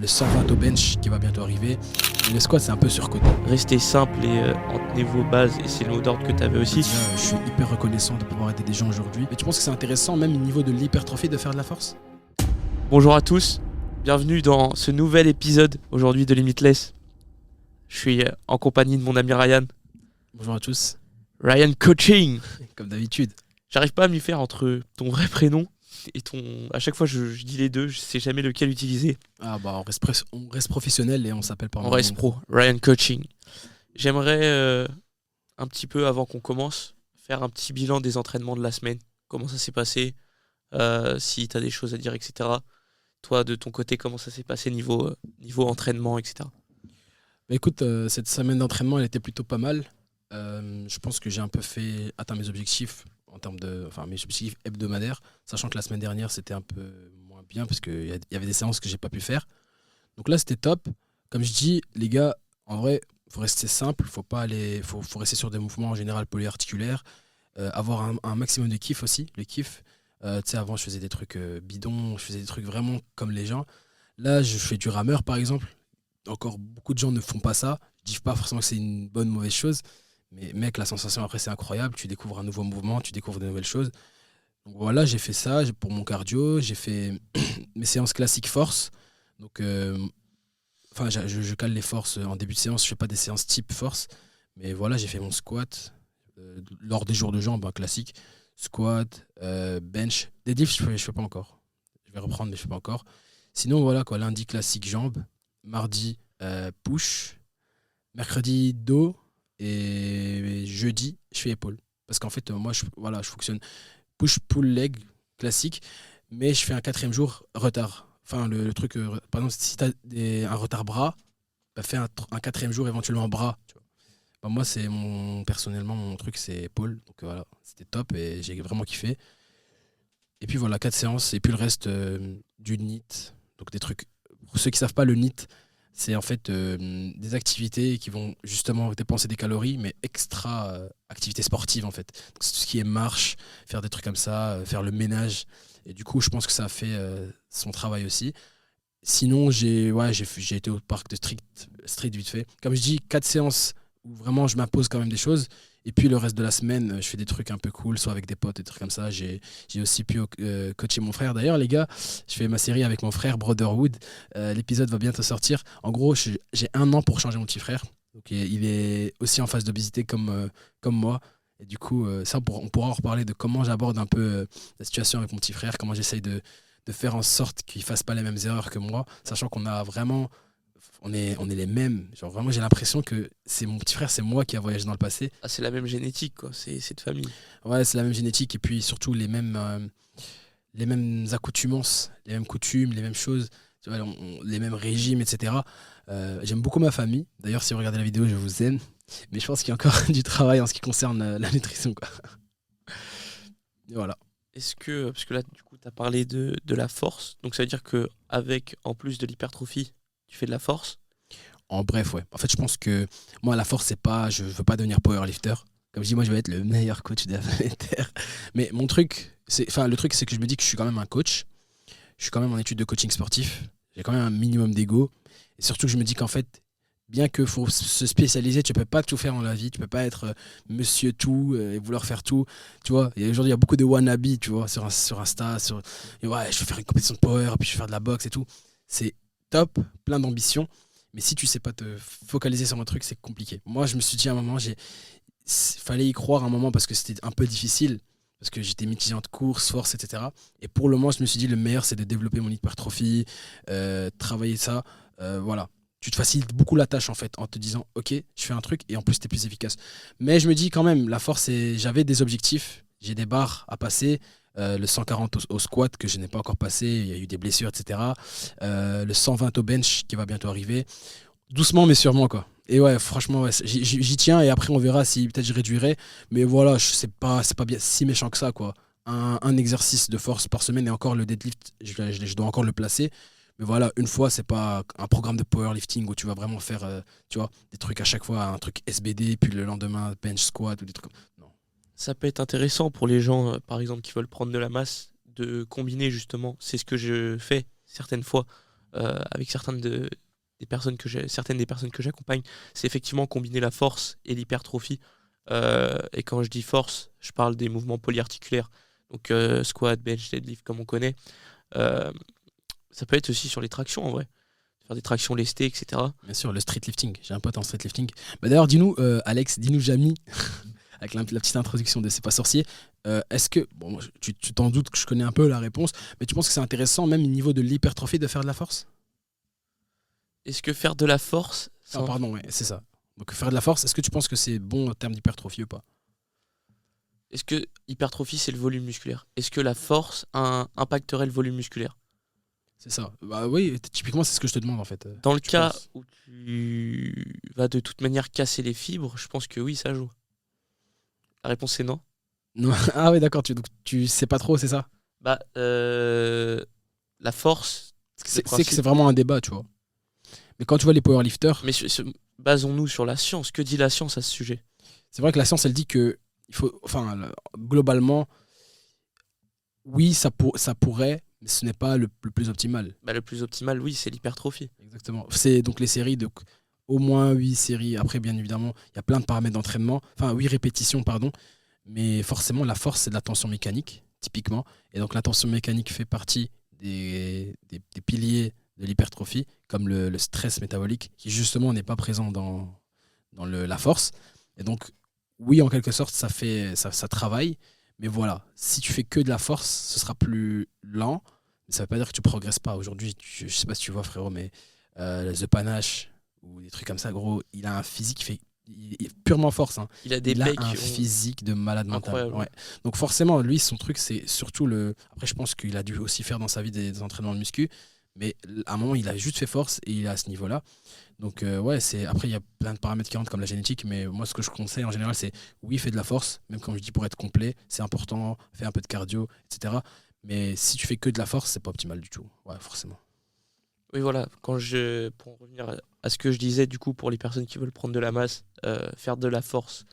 Le 120 au bench qui va bientôt arriver. Et le squat, c'est un peu surcoté. Restez simple et entretenez vos bases, et c'est le mot d'ordre que tu avais aussi. Déjà, je suis hyper reconnaissant de pouvoir aider des gens aujourd'hui. Mais tu penses que c'est intéressant, même au niveau de l'hypertrophie, de faire de la force? Bonjour à tous, bienvenue dans ce nouvel épisode aujourd'hui de Limitless. Je suis en compagnie de mon ami Ryan. Bonjour à tous. Ryan Coaching. Comme d'habitude. J'arrive pas à m'y faire entre ton vrai prénom et ton... À chaque fois, je dis les deux, je sais jamais lequel utiliser. Ah bah on reste professionnel et on s'appelle par On reste pro, Ryan Coaching. J'aimerais un petit peu, avant qu'on commence, faire un petit bilan des entraînements de la semaine. Comment ça s'est passé, si tu as des choses à dire, etc. Toi, de ton côté, comment ça s'est passé niveau entraînement, etc. Bah écoute, cette semaine d'entraînement, elle était plutôt pas mal. Je pense que j'ai un peu atteint mes objectifs mes objectifs hebdomadaires, sachant que la semaine dernière, c'était un peu moins bien parce qu'il y avait des séances que j'ai pas pu faire. Donc là, c'était top. Comme je dis, les gars, en vrai, faut rester simple, faut rester sur des mouvements en général polyarticulaires, avoir un maximum de kiff aussi, le kiff. Tu sais, avant, je faisais des trucs bidons, je faisais des trucs vraiment comme les gens. Là, je fais du rameur, par exemple. Encore beaucoup de gens ne font pas ça. Je dis pas forcément que c'est une bonne ou mauvaise chose, mais mec, la sensation après, c'est incroyable. Tu découvres un nouveau mouvement, tu découvres de nouvelles choses. Donc voilà, j'ai fait ça pour mon cardio. J'ai fait mes séances classiques force. Donc, je cale les forces en début de séance. Je fais pas des séances type force. Mais voilà, j'ai fait mon squat lors des jours de jambes, classique. Squat, bench. Deadlift, je fais pas encore. Je vais reprendre, mais je fais pas encore. Sinon, voilà quoi, lundi classique jambes. Mardi, push. Mercredi, dos. Et jeudi, je fais épaule. Parce qu'en fait, moi, je fonctionne push, pull, leg, classique. Mais je fais un quatrième jour retard. Enfin, le truc, par exemple, si tu as un retard bras, bah, fais un quatrième jour éventuellement bras. Tu vois. Bah, moi, personnellement, mon truc, c'est épaule. Donc voilà, c'était top et j'ai vraiment kiffé. Et puis voilà, 4 séances. Et puis le reste, du NEAT. Donc des trucs. Pour ceux qui savent pas, le NEAT, c'est en fait des activités qui vont justement dépenser des calories, mais extra activités sportives en fait. Donc, c'est tout ce qui est marche, faire des trucs comme ça, faire le ménage. Et du coup, je pense que ça a fait son travail aussi. Sinon, j'ai été au parc de street vite fait. Comme je dis, 4 séances où vraiment je m'impose quand même des choses. Et puis le reste de la semaine, je fais des trucs un peu cool, soit avec des potes, des trucs comme ça. J'ai aussi pu coacher mon frère. D'ailleurs, les gars, je fais ma série avec mon frère Brotherhood. L'épisode va bientôt sortir. En gros, j'ai 1 an pour changer mon petit frère. Donc, il est aussi en phase d'obésité comme moi. Et du coup, on pourra en reparler de comment j'aborde un peu la situation avec mon petit frère, comment j'essaye de faire en sorte qu'il ne fasse pas les mêmes erreurs que moi, sachant qu'on a vraiment on est les mêmes. Genre vraiment, j'ai l'impression que c'est mon petit frère, c'est moi qui a voyagé dans le passé. Ah, c'est la même génétique, quoi. C'est de famille. Ouais, c'est la même génétique et puis surtout les mêmes accoutumances, les mêmes coutumes, les mêmes choses, tu vois, les mêmes régimes, etc. J'aime beaucoup ma famille. D'ailleurs, si vous regardez la vidéo, je vous aime. Mais je pense qu'il y a encore du travail en ce qui concerne la nutrition, quoi. Et voilà. Est-ce que, parce que là, du coup, tu as parlé de la force, donc ça veut dire qu'avec, en plus de l'hypertrophie, tu fais de la force? En bref, ouais. En fait, je pense que moi, la force, c'est pas. Je veux pas devenir powerlifter. Comme je dis, moi, je veux être le meilleur coach de la planète Terre. Mais mon truc, le truc, c'est que je me dis que je suis quand même un coach. Je suis quand même en étude de coaching sportif. J'ai quand même un minimum d'ego. Et surtout, que je me dis qu'en fait, bien qu'il faut se spécialiser, tu peux pas tout faire dans la vie. Tu peux pas être monsieur tout et vouloir faire tout. Tu vois, et aujourd'hui, il y a beaucoup de wannabe, tu vois, sur Insta. Et ouais, je vais faire une compétition de power, puis je vais faire de la boxe et tout. C'est top, plein d'ambition. Mais si tu sais pas te focaliser sur un truc, c'est compliqué. Moi, je me suis dit à un moment, fallait y croire à un moment parce que c'était un peu difficile, parce que j'étais mitigé entre course, force, etc. Et pour le moment, je me suis dit, le meilleur, c'est de développer mon hypertrophie, travailler ça. Voilà. Tu te facilites beaucoup la tâche, en fait, en te disant, OK, je fais un truc, et en plus, t'es plus efficace. Mais je me dis quand même, la force, j'avais des objectifs, j'ai des barres à passer. Le 140 au squat que je n'ai pas encore passé, il y a eu des blessures, etc. Le 120 au bench qui va bientôt arriver. Doucement mais sûrement, quoi. Et ouais, franchement, ouais, j'y tiens et après on verra si peut-être je réduirai. Mais voilà, c'est pas bien si méchant que ça, quoi. Un exercice de force par semaine et encore le deadlift, je dois encore le placer. Mais voilà, une fois, c'est pas un programme de powerlifting où tu vas vraiment faire tu vois, des trucs à chaque fois, un truc SBD, puis le lendemain bench squat ou des trucs comme ça. Non. Ça peut être intéressant pour les gens, par exemple, qui veulent prendre de la masse, de combiner justement. C'est ce que je fais certaines fois. avec certaines des personnes que j'accompagne, c'est effectivement combiner la force et l'hypertrophie. Et quand je dis force, je parle des mouvements polyarticulaires, donc squat, bench, deadlift comme on connaît. Euh, Ça peut être aussi sur les tractions en vrai, faire des tractions lestées, etc. Bien sûr, le street lifting. J'ai un pote en street lifting. Bah, d'ailleurs, dis-nous, Alex, dis-nous Jamy, avec la petite introduction de C'est pas sorcier. Est-ce que, bon, tu t'en doutes que je connais un peu la réponse, mais tu penses que c'est intéressant, même au niveau de l'hypertrophie, de faire de la force? Est-ce que faire de la force Ah, pardon, ouais, c'est ça. Donc faire de la force, est-ce que tu penses que c'est bon en termes d'hypertrophie ou pas? Est-ce que hypertrophie c'est le volume musculaire? Est-ce que la force impacterait le volume musculaire? C'est ça. Bah oui, typiquement, c'est ce que je te demande en fait. Dans le Tu cas penses? où tu vas de toute manière casser les fibres, je pense que oui, ça joue. La réponse est non. Non. Ah oui, d'accord, donc tu sais pas trop, c'est ça? Bah, la force, le C'est que c'est principe. vraiment un débat, tu vois. Mais quand tu vois les powerlifters, Mais basons-nous sur la science. Que dit la science à ce sujet? c'est vrai que la science, elle dit que il faut, enfin, globalement, oui, ça pourrait, mais ce n'est pas le plus optimal. Bah, le plus optimal, oui, c'est l'hypertrophie. Exactement. C'est donc les séries de au moins 8 séries. Après, bien évidemment, il y a plein de paramètres d'entraînement. Enfin, 8 répétitions, pardon. Mais forcément, la force, c'est de la tension mécanique, typiquement. Et donc, la tension mécanique fait partie des piliers de l'hypertrophie, comme le stress métabolique, qui justement n'est pas présent dans la force. Et donc, oui, en quelque sorte, ça travaille. Mais voilà, si tu fais que de la force, ce sera plus lent. Mais ça veut pas dire que tu progresses pas. Aujourd'hui, je sais pas si tu vois, frérot, mais The Panache ou des trucs comme ça, gros, il a un physique qui fait il est purement force, hein. Il a des Il a pecs un physique de malade mental. incroyables. Ouais. Donc forcément, lui, son truc, c'est surtout le. Après, je pense qu'il a dû aussi faire dans sa vie des entraînements de muscu, mais à un moment, il a juste fait force et il est à ce niveau-là. Donc ouais, c'est après il y a plein de paramètres qui rentrent comme la génétique, mais moi ce que je conseille en général, c'est oui, fais de la force, même comme je dis pour être complet, c'est important, fais un peu de cardio, etc. Mais si tu fais que de la force, c'est pas optimal du tout. Ouais, forcément. Oui, voilà. Pour en revenir à ce que je disais, du coup, pour les personnes qui veulent prendre de la masse, faire de la force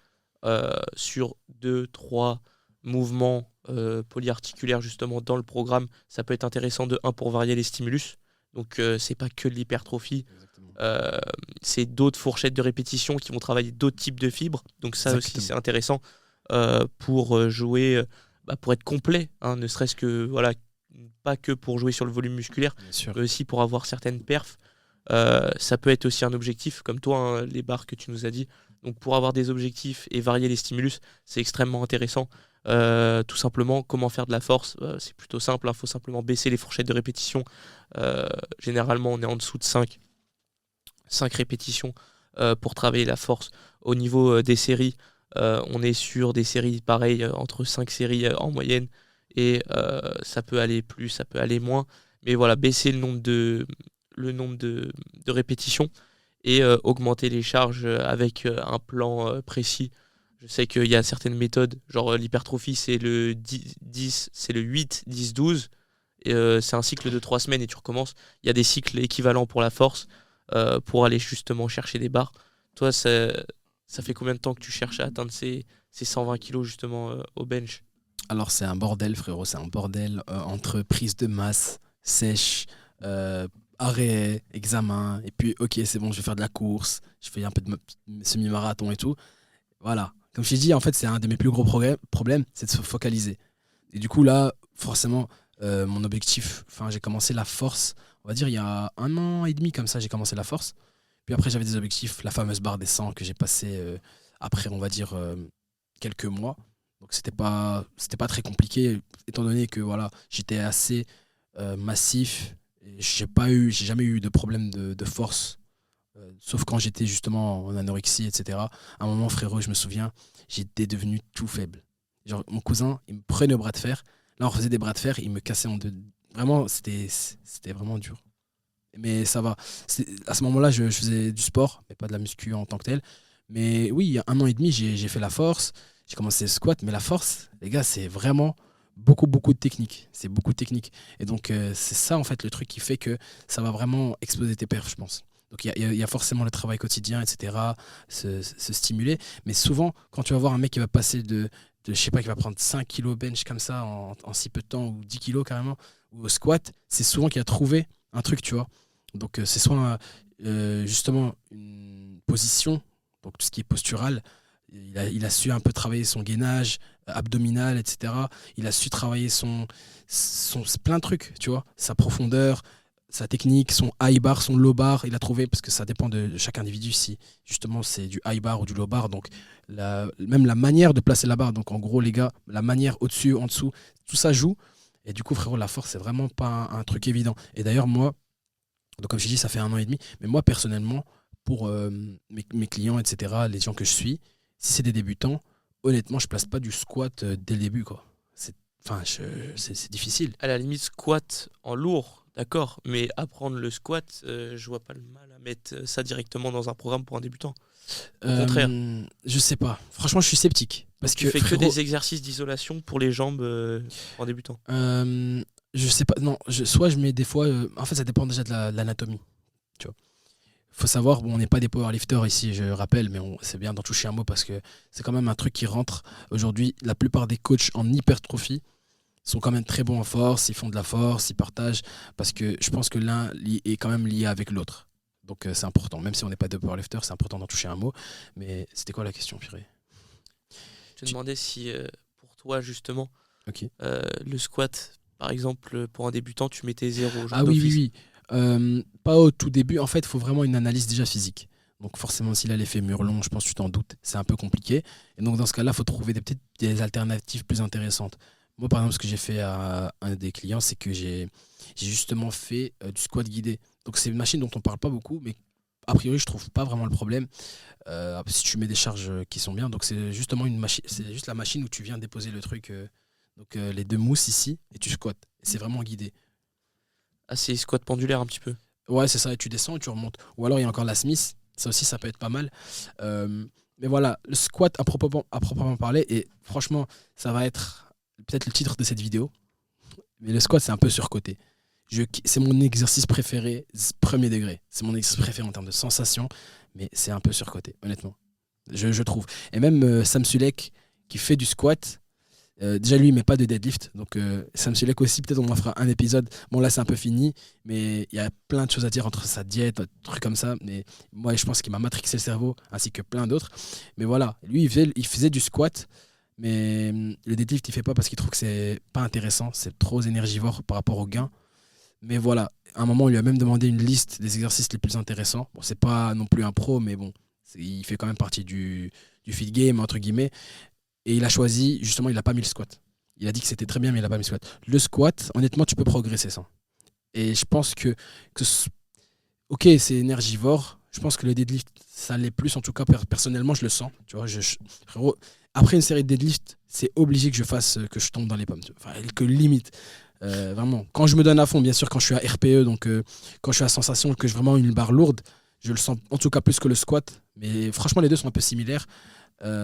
sur 2, 3 mouvements polyarticulaires, justement, dans le programme, ça peut être intéressant de un pour varier les stimulus. Donc, c'est pas que de l'hypertrophie, Exactement. c'est d'autres fourchettes de répétition qui vont travailler d'autres types de fibres. Donc, ça aussi, Exactement. c'est intéressant pour jouer, pour être complet, hein, ne serait-ce que, voilà, pas que pour jouer sur le volume musculaire, Bien sûr. mais aussi pour avoir certaines perfs. Ça peut être aussi un objectif, comme toi, hein, les barres que tu nous as dit. Donc pour avoir des objectifs et varier les stimulus, c'est extrêmement intéressant. Tout simplement, comment faire de la force, c'est plutôt simple, il faut simplement baisser les fourchettes de répétition. Généralement, on est en dessous de 5 répétitions pour travailler la force. Au niveau des séries, on est sur des séries pareilles, entre 5 séries en moyenne, et ça peut aller plus, ça peut aller moins. Mais voilà, baisser le nombre de répétitions et augmenter les charges avec un plan précis. Je sais qu'il y a certaines méthodes, genre l'hypertrophie, c'est le 10, c'est le 8, 10, 12. Et, c'est un cycle de 3 semaines et tu recommences. Il y a des cycles équivalents pour la force, pour aller justement chercher des barres. Toi, ça fait combien de temps que tu cherches à atteindre ces 120 kilos justement au bench? Alors c'est un bordel, frérot, c'est un bordel entre prise de masse, sèche, arrêt, examen, et puis ok, c'est bon, je vais faire de la course, je fais un peu de semi-marathon et tout. Voilà. Comme je t'ai dit, en fait, c'est un de mes plus gros problèmes, c'est de se focaliser. Et du coup, là, forcément, mon objectif, enfin, j'ai commencé la force, on va dire, il y a 1 an et demi, comme ça, j'ai commencé la force. Puis après, j'avais des objectifs, la fameuse barre des 100 que j'ai passé après, on va dire, quelques mois. Donc, c'était pas très compliqué, étant donné que voilà, j'étais assez massif. Et j'ai jamais eu de problème de force, sauf quand j'étais justement en anorexie, etc. À un moment, frérot, je me souviens, j'étais devenu tout faible. Genre, mon cousin, il me prenait au bras de fer. Là, on faisait des bras de fer, il me cassait en deux. Vraiment, c'était vraiment dur. Mais ça va. À ce moment-là, je faisais du sport, mais pas de la muscu en tant que tel. Mais oui, il y a 1 an et demi, j'ai fait la force. J'ai commencé le squat. Mais la force, les gars, c'est vraiment beaucoup, beaucoup de technique. C'est beaucoup de technique. Et donc, c'est ça, en fait, le truc qui fait que ça va vraiment exploser tes perfs, je pense. Donc, il y a forcément le travail quotidien, etc., se stimuler. Mais souvent, quand tu vas voir un mec qui va passer je sais pas, qui va prendre 5 kilos bench comme ça en si peu de temps, ou 10 kilos carrément, ou au squat, c'est souvent qu'il a trouvé un truc, tu vois. Donc c'est soit justement une position, donc tout ce qui est postural. Il a su un peu travailler son gainage abdominal, etc. Il a su travailler plein de trucs, tu vois, sa profondeur, sa technique, son high bar, son low bar. Il a trouvé, parce que ça dépend de chaque individu, si justement c'est du high bar ou du low bar. Donc même la manière de placer la barre, donc en gros les gars, la manière au-dessus, en dessous, tout ça joue. Et du coup, frérot, la force, c'est vraiment pas un truc évident. Et d'ailleurs, moi, donc comme je dis, ça fait 1 an et demi. Mais moi, personnellement, pour mes clients, etc., les gens que je suis, si c'est des débutants, honnêtement, je place pas du squat dès le début, quoi. Enfin, c'est difficile. À la limite, squat en lourd, d'accord, mais apprendre le squat, je vois pas le mal à mettre ça directement dans un programme pour un débutant. Au contraire. Je sais pas. Franchement, je suis sceptique. Parce Donc tu que, fais que frérot, des exercices d'isolation pour les jambes en débutant. je sais pas. Non, soit je mets des fois. En fait, ça dépend déjà de l'anatomie. Tu vois. Faut savoir, bon, on n'est pas des powerlifters ici, je rappelle, mais c'est bien d'en toucher un mot parce que c'est quand même un truc qui rentre. Aujourd'hui, la plupart des coachs en hypertrophie sont quand même très bons en force, ils font de la force, ils partagent, parce que je pense que l'un est quand même lié avec l'autre. Donc c'est important, même si on n'est pas de powerlifter, c'est important d'en toucher un mot. Mais c'était quoi la question, Purée? Je te demandais si pour toi justement Ok. le squat, par exemple, pour un débutant, tu mettais 0 genre Ah oui, oui, d'office. oui. Pas au tout début. En fait, il faut vraiment une analyse déjà physique. Donc forcément, s'il a l'effet mur long, je pense que tu t'en doutes, c'est un peu compliqué. Et donc dans ce cas-là, il faut trouver peut-être des alternatives plus intéressantes. Moi, par exemple, ce que j'ai fait à un des clients, c'est que j'ai justement fait du squat guidé. Donc c'est une machine dont on parle pas beaucoup, mais a priori, je trouve pas vraiment le problème. Si tu mets des charges qui sont bien, donc c'est justement une machine, c'est juste la machine où tu viens déposer le truc, les deux mousses ici, et tu squats. C'est vraiment guidé. Ah, c'est squat pendulaire un petit peu. Ouais, c'est ça, et tu descends et tu remontes. Ou alors il y a encore la Smith, ça aussi ça peut être pas mal. Mais voilà, le squat à proprement parler, et franchement, ça va être peut-être le titre de cette vidéo, mais le squat c'est un peu surcoté. C'est mon exercice préféré, premier degré. C'est mon exercice préféré en termes de sensation, mais c'est un peu surcoté, honnêtement. Je trouve. Et même Sam Sulek qui fait du squat, déjà lui il met pas de deadlift, donc Sam Sulek aussi, peut-être on en fera un épisode. Bon là c'est un peu fini, mais il y a plein de choses à dire entre sa diète, trucs comme ça, mais moi je pense qu'il m'a matrixé le cerveau ainsi que plein d'autres. Mais voilà, lui il faisait du squat, mais le deadlift il fait pas parce qu'il trouve que c'est pas intéressant, c'est trop énergivore par rapport au gain. Mais voilà, à un moment on lui a même demandé une liste des exercices les plus intéressants. Bon, c'est pas non plus un pro, mais bon, il fait quand même partie du fit game entre guillemets. Et il a choisi, justement, il n'a pas mis le squat. Il a dit que c'était très bien, mais il n'a pas mis le squat. Le squat, honnêtement, tu peux progresser sans. Et je pense ok, c'est énergivore. Je pense que le deadlift, ça l'est plus. En tout cas, personnellement, je le sens. Tu vois, frérot, après une série de deadlift, c'est obligé que que je tombe dans les pommes. Enfin, que limite. Vraiment. Quand je me donne à fond, bien sûr, quand je suis à RPE, donc quand je suis à sensation que j'ai vraiment une barre lourde, je le sens en tout cas plus que le squat. Mais franchement, les deux sont un peu similaires.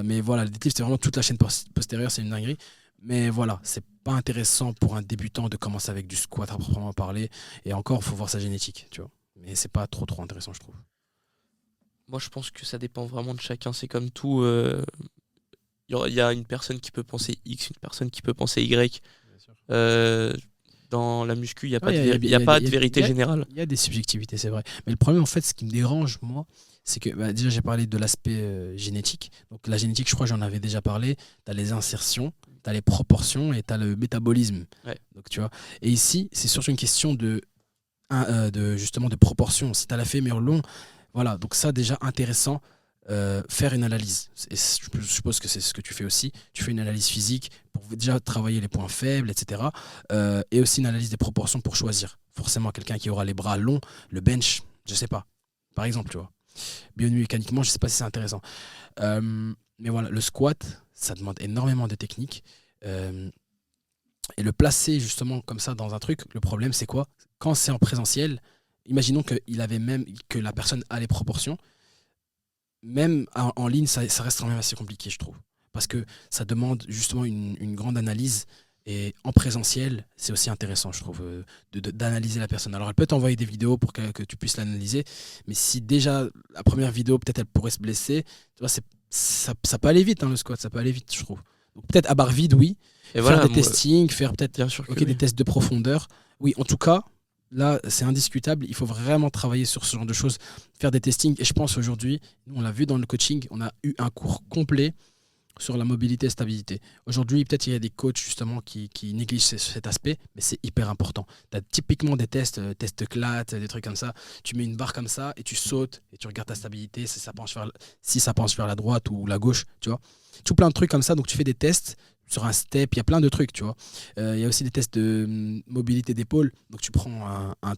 Mais voilà, le deadlift, c'est vraiment toute la chaîne postérieure, c'est une dinguerie. Mais voilà, c'est pas intéressant pour un débutant de commencer avec du squat à proprement parler. Et encore, il faut voir sa génétique, tu vois. Mais c'est pas trop intéressant, je trouve. Moi, je pense que ça dépend vraiment de chacun. C'est comme tout. Il y a une personne qui peut penser X, une personne qui peut penser Y. Bien sûr. Dans la muscu, il n'y a Ouais, pas de vérité générale. Il y a des subjectivités, c'est vrai. Mais le problème, en fait, ce qui me dérange, moi, c'est que déjà, j'ai parlé de l'aspect génétique. Donc, la génétique, je crois que j'en avais déjà parlé. Tu as les insertions, tu as les proportions et tu as le métabolisme. Ouais. Donc, tu vois. Et ici, c'est surtout une question justement de proportion. Si tu as la fémur long, voilà. Donc, ça, déjà, intéressant. Faire une analyse. Et je suppose que c'est ce que tu fais aussi. Tu fais une analyse physique pour déjà travailler les points faibles, etc. Et aussi une analyse des proportions pour choisir. Forcément, quelqu'un qui aura les bras longs, le bench, je sais pas. Par exemple, tu vois. Biomécaniquement, je sais pas si c'est intéressant. Mais voilà, le squat, ça demande énormément de technique. Et le placer justement comme ça dans un truc, le problème c'est quoi? Quand c'est en présentiel, imaginons que la personne a les proportions. Même en ligne, ça reste quand même assez compliqué, je trouve. Parce que ça demande justement une grande analyse. Et en présentiel, c'est aussi intéressant, je trouve, d'analyser la personne. Alors, elle peut t'envoyer des vidéos pour que tu puisses l'analyser. Mais si déjà, la première vidéo, peut-être elle pourrait se blesser, tu vois, ça peut aller vite, hein, le squat, ça peut aller vite, je trouve. Donc, peut-être à barre vide, oui. Et Faire voilà, des testings, faire peut-être bien sûr que des oui. tests de profondeur. Oui, en tout cas, là, c'est indiscutable. Il faut vraiment travailler sur ce genre de choses, faire des testings. Et je pense aujourd'hui, nous, on l'a vu dans le coaching, on a eu un cours complet sur la mobilité et stabilité. Aujourd'hui, peut-être il y a des coachs justement qui négligent cet aspect, mais c'est hyper important. Tu as typiquement des tests, tests CLAT, des trucs comme ça. Tu mets une barre comme ça et tu sautes et tu regardes ta stabilité, si ça penche vers la droite ou la gauche, tu vois. Tout plein de trucs comme ça. Donc tu fais des tests sur un step, il y a plein de trucs, tu vois. Il y a aussi des tests de mobilité d'épaule. Donc tu prends un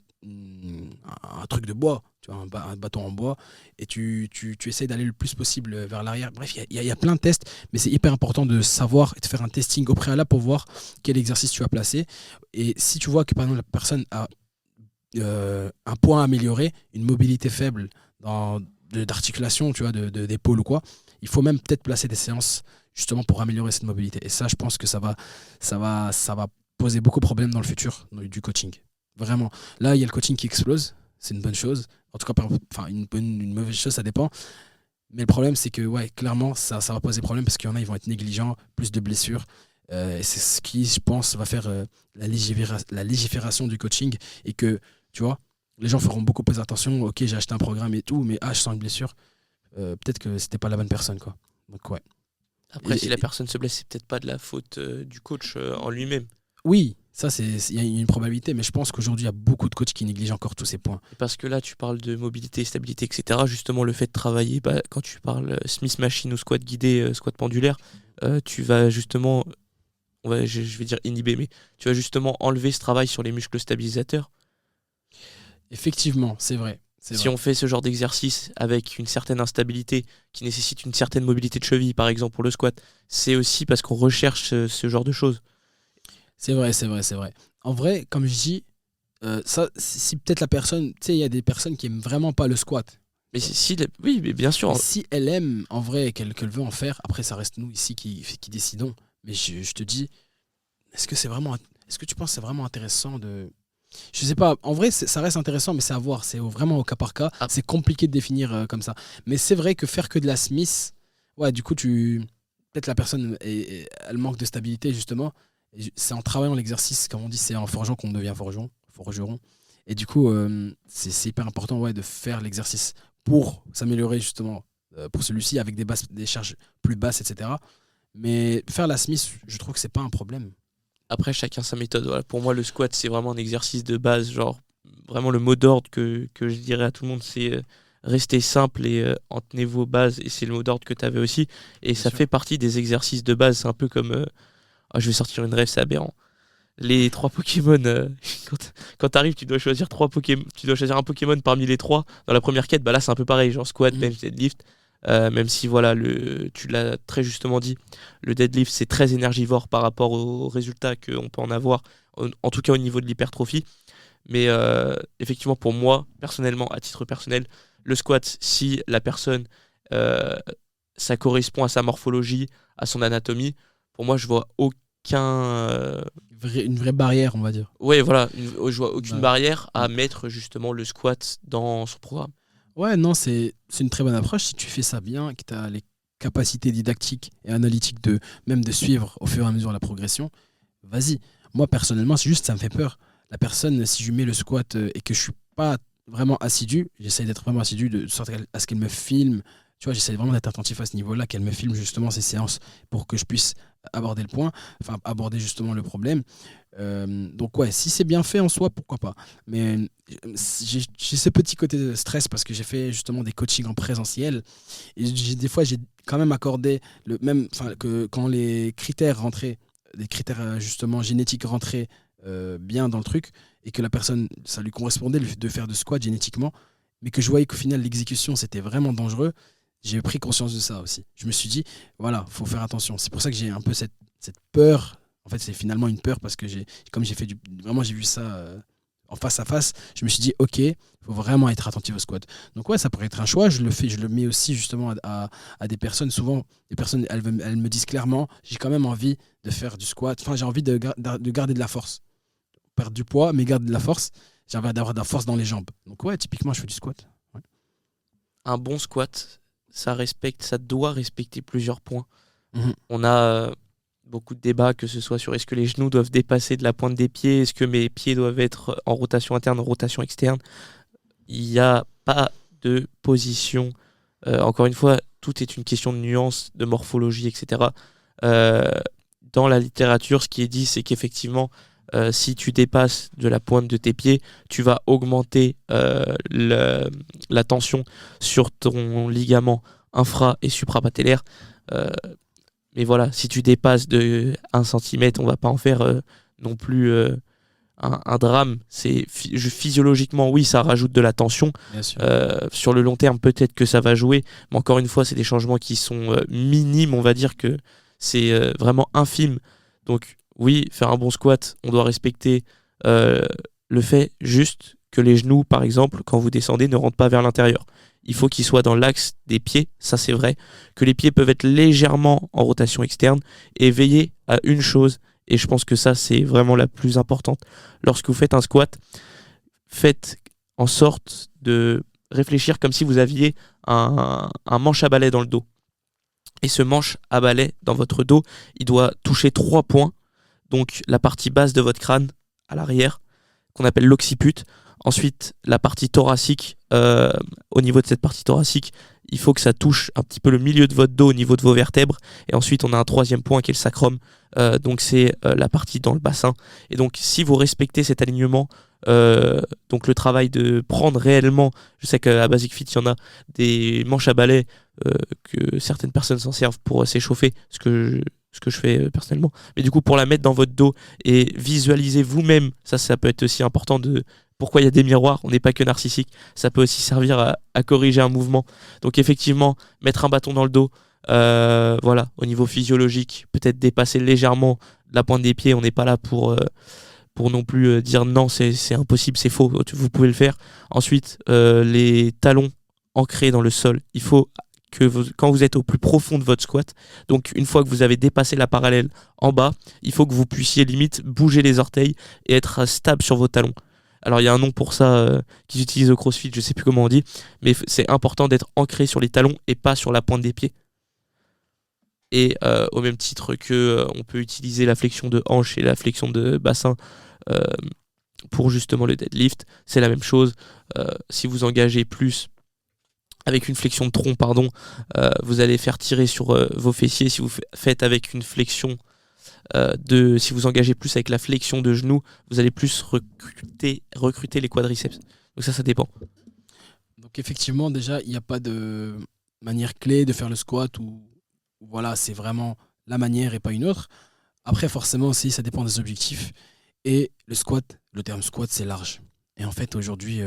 truc de bois, tu vois, un bâton en bois, et tu essayes d'aller le plus possible vers l'arrière. Bref, il y a plein de tests, mais c'est hyper important de savoir et de faire un testing au préalable pour voir quel exercice tu as placé. Et si tu vois que par exemple la personne a un point amélioré, une mobilité faible d'articulation, tu vois, d'épaule ou quoi, il faut même peut-être placer des séances justement pour améliorer cette mobilité. Et ça, je pense que ça va poser beaucoup de problèmes dans le futur du coaching. Vraiment. Là, il y a le coaching qui explose. C'est une bonne chose. En tout cas, enfin, une mauvaise chose, ça dépend. Mais le problème, c'est que, ouais, clairement, ça va poser problème parce qu'il y en a, ils vont être négligents, plus de blessures. Et c'est ce qui, je pense, va faire la légifération du coaching. Et que, tu vois, les gens feront beaucoup plus attention. Ok, j'ai acheté un programme et tout, mais je sens une blessure. Peut-être que c'était pas la bonne personne, quoi. Donc, ouais. Après, si la personne se blesse, c'est peut-être pas de la faute du coach en lui-même. Oui, ça, il y a une probabilité, mais je pense qu'aujourd'hui, il y a beaucoup de coachs qui négligent encore tous ces points. Parce que là, tu parles de mobilité, stabilité, etc. Justement, le fait de travailler, quand tu parles Smith Machine ou squat guidé, squat pendulaire, tu vas justement, je vais dire inhiber, mais tu vas justement enlever ce travail sur les muscles stabilisateurs. Effectivement, c'est vrai. Si on fait ce genre d'exercice avec une certaine instabilité qui nécessite une certaine mobilité de cheville, par exemple pour le squat, c'est aussi parce qu'on recherche ce genre de choses. C'est vrai. En vrai, comme je dis, ça, si peut-être la personne, tu sais, il y a des personnes qui aiment vraiment pas le squat. Mais oui, mais bien sûr. Mais si elle aime en vrai qu'elle veut en faire, après ça reste nous ici qui décidons. Mais je te dis, est-ce que tu penses que c'est vraiment intéressant de. Je sais pas, en vrai ça reste intéressant, mais c'est à voir, c'est vraiment au cas par cas. Ah. C'est compliqué de définir comme ça. Mais c'est vrai que faire que de la Smith, ouais, du coup, peut-être la personne, elle manque de stabilité justement. Et c'est en travaillant l'exercice, comme on dit, c'est en forgeant qu'on devient forgeron. Et du coup, c'est hyper important, ouais, de faire l'exercice pour s'améliorer justement pour celui-ci avec des charges plus basses, etc. Mais faire la Smith, je trouve que c'est pas un problème. Après, chacun sa méthode. Voilà. Pour moi, le squat, c'est vraiment un exercice de base. Genre, vraiment, le mot d'ordre que je dirais à tout le monde, c'est rester simple et en tenez vos bases. Et c'est le mot d'ordre que tu avais aussi. Et Bien ça sûr. fait partie des exercices de base. C'est un peu comme. Je vais sortir une rêve, c'est aberrant. Les 3 Pokémon, quand tu arrives, tu dois choisir un Pokémon parmi les 3. Dans la première quête, là, c'est un peu pareil. Genre squat, bench, deadlift. Même si voilà, tu l'as très justement dit, le deadlift c'est très énergivore par rapport aux résultats qu'on peut en avoir, en tout cas au niveau de l'hypertrophie. Mais effectivement, pour moi, personnellement, à titre personnel, le squat, si la personne, euh, ça correspond à sa morphologie, à son anatomie, pour moi, je vois aucun. Une vraie barrière, on va dire. Ouais, voilà, je vois aucune Bah, barrière à mettre justement le squat dans son programme. ouais, non, c'est une très bonne approche. Si tu fais ça bien, que tu as les capacités didactiques et analytiques même de suivre au fur et à mesure la progression, vas-y. Moi, personnellement, c'est juste ça me fait peur. La personne, si je mets le squat et que je suis pas vraiment assidu, j'essaie d'être vraiment assidu de sorte à ce qu'elle me filme. Tu vois, j'essaie vraiment d'être attentif à ce niveau-là, qu'elle me filme justement ces séances pour que je puisse aborder le point, enfin aborder justement le problème. Donc ouais, si c'est bien fait en soi, pourquoi pas. Mais j'ai ce petit côté de stress parce que j'ai fait justement des coachings en présentiel et des fois j'ai quand même accordé le même, enfin que quand les critères rentraient, des critères justement génétiques rentraient bien dans le truc et que la personne, ça lui correspondait de faire de squat génétiquement, mais que je voyais qu'au final l'exécution c'était vraiment dangereux. J'ai pris conscience de ça aussi. Je me suis dit, voilà, faut faire attention. C'est pour ça que j'ai un peu cette peur. En fait, c'est finalement une peur parce que comme vraiment, j'ai vu ça en face à face. Je me suis dit, ok, il faut vraiment être attentif au squat. Donc ouais, ça pourrait être un choix. Je le mets aussi justement à des personnes. Souvent, les personnes, elles me disent clairement, j'ai quand même envie de faire du squat. Enfin, j'ai envie de garder de la force. Perdre du poids, mais garder de la force. J'ai envie d'avoir de la force dans les jambes. Donc ouais, typiquement, je fais du squat. Ouais. Un bon squat, ça doit respecter plusieurs points. Mhm. On a beaucoup de débats, que ce soit sur est-ce que les genoux doivent dépasser de la pointe des pieds, est-ce que mes pieds doivent être en rotation interne, en rotation externe. Il n'y a pas de position. Encore une fois, tout est une question de nuance, de morphologie, etc. Euh, Dans la littérature, ce qui est dit, c'est qu'effectivement, si tu dépasses de la pointe de tes pieds, tu vas augmenter la tension sur ton ligament infra- et suprapatellaire. Euh, mais voilà, si tu dépasses de 1 centimètre, on va pas en faire non plus un drame. Physiologiquement, oui, ça rajoute de la tension. Bien sûr. Sur le long terme, peut-être que ça va jouer, mais encore une fois, c'est des changements qui sont minimes. On va dire que c'est vraiment infime. Donc oui, faire un bon squat, on doit respecter le fait juste que les genoux, par exemple, quand vous descendez, ne rentrent pas vers l'intérieur. Il faut qu'ils soient dans l'axe des pieds, ça c'est vrai, que les pieds peuvent être légèrement en rotation externe, et veiller à une chose, et je pense que ça c'est vraiment la plus importante. Lorsque vous faites un squat, faites en sorte de réfléchir comme si vous aviez un manche à balai dans le dos. Et ce manche à balai dans votre dos, il doit toucher 3 points. Donc la partie basse de votre crâne, à l'arrière, qu'on appelle l'occiput. Ensuite, la partie thoracique, au niveau de cette partie thoracique, il faut que ça touche un petit peu le milieu de votre dos au niveau de vos vertèbres. Et ensuite, on a un troisième point qui est le sacrum. Donc c'est la partie dans le bassin. Et donc si vous respectez cet alignement, donc le travail de prendre réellement, je sais qu'à Basic Fit, il y en a des manches à balai que certaines personnes s'en servent pour s'échauffer, ce que je fais personnellement. Mais du coup, pour la mettre dans votre dos et visualiser vous-même, ça peut être aussi important de... Pourquoi il y a des miroirs, on n'est pas que narcissique, ça peut aussi servir à corriger un mouvement. Donc effectivement, mettre un bâton dans le dos, voilà, au niveau physiologique, peut-être dépasser légèrement la pointe des pieds, on n'est pas là pour non plus dire non, c'est impossible, c'est faux, vous pouvez le faire. Ensuite, les talons ancrés dans le sol, il faut que quand vous êtes au plus profond de votre squat, donc une fois que vous avez dépassé la parallèle en bas, il faut que vous puissiez limite bouger les orteils et être stable sur vos talons. Alors il y a un nom pour ça qu'ils utilisent au CrossFit, je sais plus comment on dit, mais c'est important d'être ancré sur les talons et pas sur la pointe des pieds. Et au même titre que on peut utiliser la flexion de hanche et la flexion de bassin euh, pour justement le deadlift, c'est la même chose. Si vous engagez plus avec une flexion de tronc, pardon, vous allez faire tirer sur vos fessiers. Si vous faites avec une flexion si vous engagez plus avec la flexion de genou, vous allez plus recruter les quadriceps. Donc ça dépend. Donc effectivement, déjà, il n'y a pas de manière clé de faire le squat ou voilà, c'est vraiment la manière et pas une autre. Après, forcément aussi, ça dépend des objectifs. Et le squat, le terme squat, c'est large. Et en fait, aujourd'hui,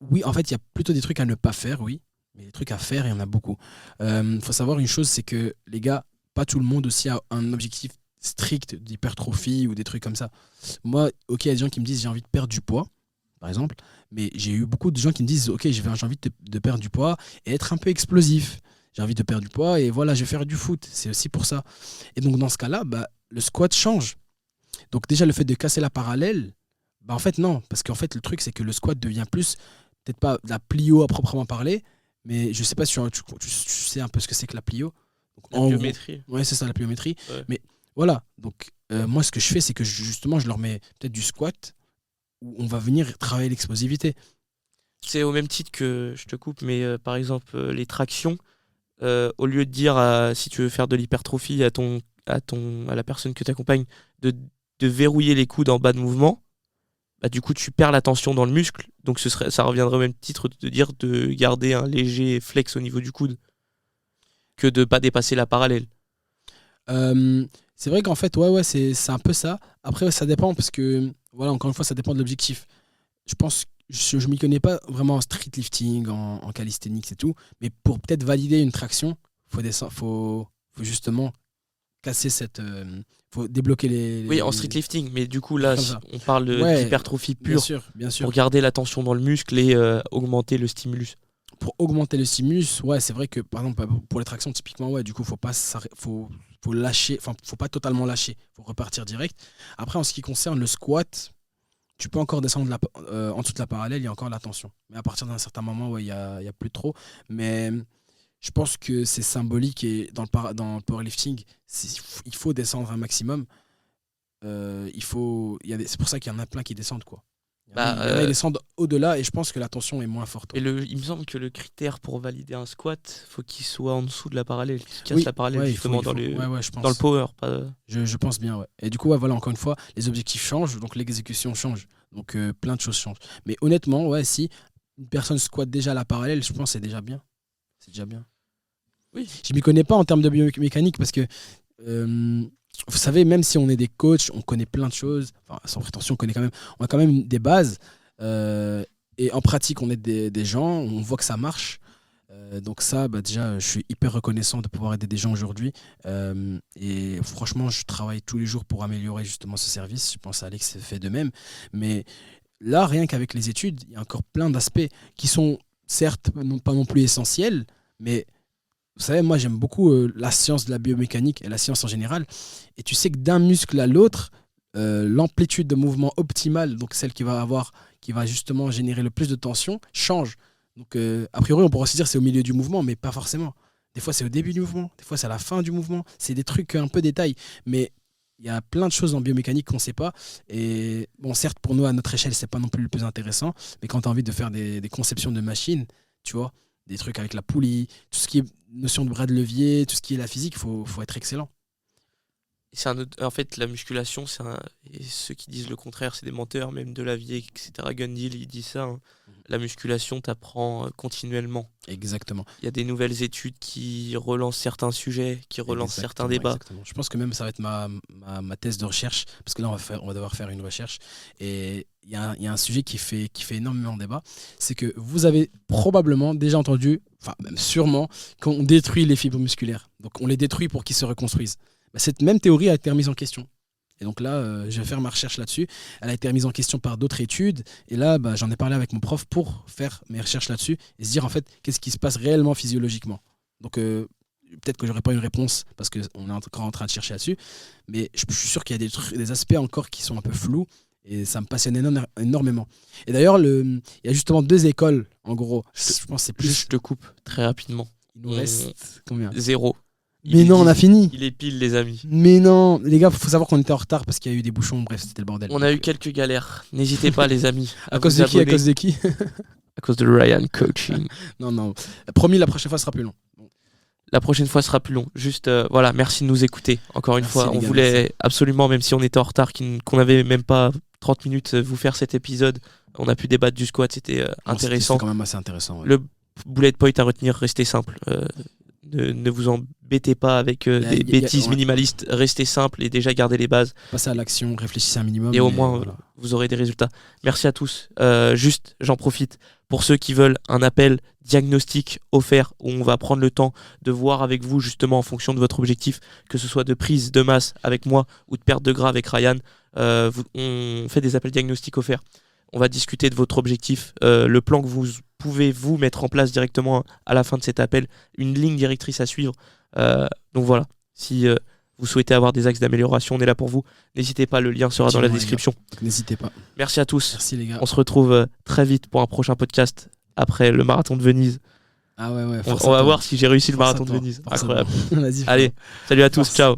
oui, en fait, il y a plutôt des trucs à ne pas faire, oui. Mais des trucs à faire, il y en a beaucoup. Faut savoir une chose, c'est que les gars, pas tout le monde aussi a un objectif strict d'hypertrophie ou des trucs comme ça. Moi, ok, il y a des gens qui me disent j'ai envie de perdre du poids, par exemple, mais j'ai eu beaucoup de gens qui me disent ok, j'ai envie de perdre du poids et être un peu explosif. J'ai envie de perdre du poids et voilà, je vais faire du foot. C'est aussi pour ça. Et donc, dans ce cas-là, bah, le squat change. Donc, déjà, le fait de casser la parallèle, bah, en fait, non. Parce qu'en fait, le truc, c'est que le squat devient plus, peut-être pas de la plio à proprement parler, mais je sais pas si tu sais un peu ce que c'est que la plio. Donc, La pliométrie. Ouais, c'est ça, la pliométrie. Ouais. Mais voilà. Donc, moi, ce que je fais, c'est que justement, je leur mets peut-être du squat où on va venir travailler l'explosivité. C'est au même titre que, je te coupe, mais par exemple, les tractions, au lieu de dire si tu veux faire de l'hypertrophie à la personne que tu accompagnes, de verrouiller les coudes en bas de mouvement, bah, du coup tu perds la tension dans le muscle, donc ça reviendrait au même titre de dire de garder un léger flex au niveau du coude que de pas dépasser la parallèle. C'est vrai qu'en fait, ouais, c'est un peu ça. Après, ça dépend parce que, voilà, encore une fois, ça dépend de l'objectif. Je pense, je m'y connais pas vraiment en street lifting, en calisthenics et tout, mais pour peut-être valider une traction, faut justement casser faut débloquer Oui, en street lifting, mais du coup là, comme ça. on parle Ouais, d'hypertrophie bien pure sûr, bien sûr. pour garder la tension dans le muscle et augmenter le stimulus. Pour augmenter le stimulus, ouais, c'est vrai que par exemple pour les tractions typiquement, ouais, du coup, faut lâcher, enfin, faut pas totalement lâcher, faut repartir direct. Après, en ce qui concerne le squat, tu peux encore descendre en dessous de la parallèle, il y a encore la tension. Mais à partir d'un certain moment, ouais, il y a plus trop. Mais Je pense que c'est symbolique et dans le powerlifting, il faut descendre un maximum. C'est pour ça qu'il y en a plein qui descendent, quoi. Ils descendent au-delà et je pense que la tension est moins forte. Et il me semble que le critère pour valider un squat, faut qu'il soit en dessous de la parallèle, qu'il casse la parallèle justement dans le power. Je pense bien, ouais. Et du coup, voilà, encore une fois, les objectifs changent, donc l'exécution change. Donc plein de choses changent. Mais honnêtement, ouais, si une personne squatte déjà la parallèle, je pense que c'est déjà bien. C'est déjà bien. Oui. Je m'y connais pas en termes de biomécanique parce que vous savez, même si on est des coachs, on connaît plein de choses. Enfin, sans prétention, on a quand même des bases. Et en pratique, on est des gens, on voit que ça marche. Donc ça, déjà, je suis hyper reconnaissant de pouvoir aider des gens aujourd'hui. Et franchement, je travaille tous les jours pour améliorer justement ce service. Je pense à Alex fait de même. Mais là, rien qu'avec les études, il y a encore plein d'aspects qui sont certes pas non plus essentiels, mais vous savez, moi j'aime beaucoup la science de la biomécanique et la science en général. Et tu sais que d'un muscle à l'autre, l'amplitude de mouvement optimale, donc celle qui va justement générer le plus de tension, change. Donc a priori on pourrait aussi dire que c'est au milieu du mouvement, mais pas forcément. Des fois c'est au début du mouvement, des fois c'est à la fin du mouvement. C'est des trucs un peu détails, mais il y a plein de choses en biomécanique qu'on ne sait pas. Et bon, certes pour nous à notre échelle c'est pas non plus le plus intéressant, mais quand tu as envie de faire des conceptions de machines, tu vois, des trucs avec la poulie, tout ce qui est notion de bras de levier, tout ce qui est la physique, faut être excellent. En fait, la musculation, et ceux qui disent le contraire, c'est des menteurs, même de la vie, etc. Gundil, il dit ça. Hein. La musculation t'apprend continuellement. Exactement. Il y a des nouvelles études qui relancent certains sujets, qui relancent certains débats. Exactement. Je pense que même ça va être ma thèse de recherche, parce que là, on va devoir faire une recherche. Et il y a un sujet qui fait énormément débat. C'est que vous avez probablement déjà entendu, enfin même sûrement, qu'on détruit les fibres musculaires. Donc on les détruit pour qu'ils se reconstruisent. Cette même théorie a été remise en question. Et donc là, je vais faire ma recherche là-dessus. Elle a été remise en question par d'autres études. Et là, j'en ai parlé avec mon prof pour faire mes recherches là-dessus et se dire en fait qu'est-ce qui se passe réellement physiologiquement. Donc peut-être que j'aurai pas une réponse parce qu'on est encore en train de chercher là-dessus. Mais je suis sûr qu'il y a des aspects encore qui sont un peu flous. Et ça me passionne énormément. Et d'ailleurs, il y a justement 2 écoles, en gros. Je pense que c'est plus. Je te coupe très rapidement. Il nous reste combien ? 0. Mais non, on a fini. Il est pile, les amis. Mais non, les gars, faut savoir qu'on était en retard parce qu'il y a eu des bouchons. Bref, c'était le bordel. On a eu quelques galères. N'hésitez pas, les amis. À cause de qui ? À cause de qui ? À cause de Ryan Coaching. Non. Promis, la prochaine fois sera plus long. La prochaine fois sera plus long. Juste, voilà, merci de nous écouter. Encore une fois, on voulait absolument, même si on était en retard, qu'on n'avait même pas 30 minutes, vous faire cet épisode. On a pu débattre du squat, c'était intéressant. C'était quand même assez intéressant. Ouais. Le bullet point à retenir, restez simple. Ne vous embêtez pas avec des bêtises minimalistes. Restez simple et déjà gardez les bases. Passez à l'action, réfléchissez un minimum. Et au moins, vous aurez des résultats. Merci à tous. Juste, j'en profite. Pour ceux qui veulent un appel diagnostic offert où on va prendre le temps de voir avec vous justement en fonction de votre objectif, que ce soit de prise de masse avec moi ou de perte de gras avec Ryan, on fait des appels diagnostiques offerts. On va discuter de votre objectif, le plan que vous pouvez vous mettre en place directement à la fin de cet appel, une ligne directrice à suivre. Donc voilà, si vous souhaitez avoir des axes d'amélioration, on est là pour vous. N'hésitez pas, le lien sera dans la description. N'hésitez pas. Merci à tous. Merci les gars. On se retrouve très vite pour un prochain podcast après le marathon de Venise. Ah ouais. On va voir si j'ai réussi le marathon de Venise. Incroyable. Allez, salut à tous. Ciao.